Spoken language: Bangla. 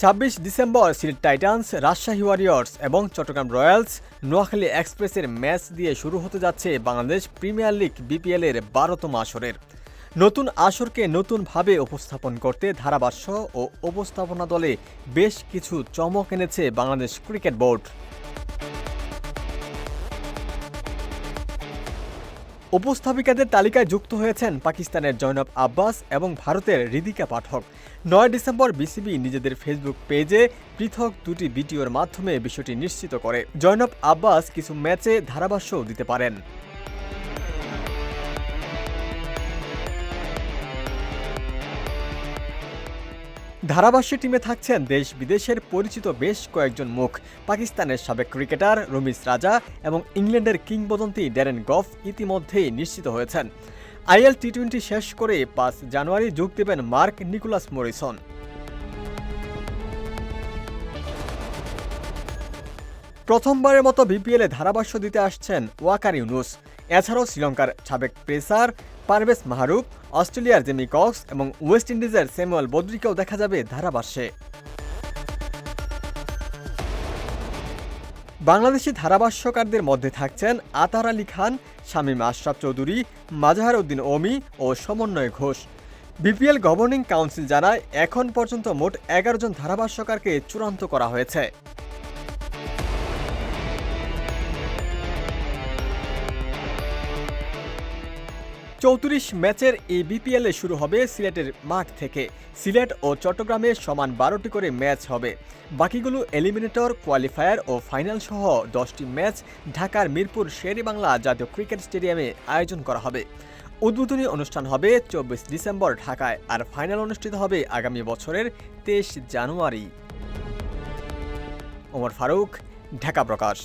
২৬ December Sylhet Titans, Rajshahi Warriors এবং চট্টগ্রাম রয়্যালস নোয়াখালী এক্সপ্রেসের ম্যাচ দিয়ে শুরু হতে যাচ্ছে বাংলাদেশ প্রিমিয়ার লিগ বিপিএল-এর ১২তম আসরের। নতুন আসরকে নতুনভাবে উপস্থাপন করতে ধারাভাষ্য ও উপস্থাপনা দলে বেশ কিছু চমক এনেছে বাংলাদেশ ক্রিকেট বোর্ড। উপস্থাপিকাদের তালিকায় যুক্ত হয়েছেন পাকিস্তানের জয়নব আব্বাস এবং ভারতের হৃদিকা পাঠক। ৯ ডিসেম্বর বিসিবি নিজেদের ফেসবুক পেজে পৃথক দুটি ভিডিওর মাধ্যমে বিষয়টি নিশ্চিত করে। জয়নব আব্বাস কিছু ম্যাচে ধারাভাষ্যও দিতে পারেন। ধারাভাষ্য টিমে থাকছেন দেশ বিদেশের পরিচিত বেশ কয়েকজন মুখ। পাকিস্তানের সাবেক ক্রিকেটার রমিজ রাজা এবং ইংল্যান্ডের কিংবদন্তি ড্যারেন গফ ইতিমধ্যেই নিশ্চিত হয়েছেন। আইএল টি-20 শেষ করে ৫ জানুয়ারি যোগ দেবেন মার্ক নিকোলাস মরিসন। প্রথমবারের মতো বিপিএলে ধারাভাষ্য দিতে আসছেন ওয়াকার ইউনুস। এছাড়াও শ্রীলঙ্কার সাবেক পেসার পারভেজ মাহরুফ, অস্ট্রেলিয়ার জেমি কক্স এবং ওয়েস্ট ইন্ডিজের স্যামুয়েল বদ্রিকেও দেখা যাবে ধারাভাষ্যে। বাংলাদেশি ধারাভাষ্যকারদের মধ্যে থাকছেন আতার আলী খান, শামীম আশরাফ চৌধুরী, মাজাহার উদ্দিন অমি ও সমন্বয় ঘোষ। বিপিএল গভর্নিং কাউন্সিল জানায় এখন পর্যন্ত মোট ১১ জন ধারাভাষ্যকারকে চূড়ান্ত করা হয়েছে। চৌত্রিশ ম্যাচের এই বিপিএলে শুরু হবে সিলেটের মাঠ থেকে। সিলেট ও চট্টগ্রামে সমান ১২টি করে ম্যাচ হবে। বাকিগুলো এলিমিনেটর, কোয়ালিফায়ার ও ফাইনাল সহ 10টি ম্যাচ ঢাকার মিরপুর শেরেবাংলা জাতীয় ক্রিকেট স্টেডিয়ামে আয়োজন করা হবে। উদ্বোধনী অনুষ্ঠান হবে ২৪ ডিসেম্বর ঢাকায়, আর ফাইনাল অনুষ্ঠিত হবে আগামী বছরের ২৩ জানুয়ারি। ওমর ফারুক, ঢাকা প্রকাশ।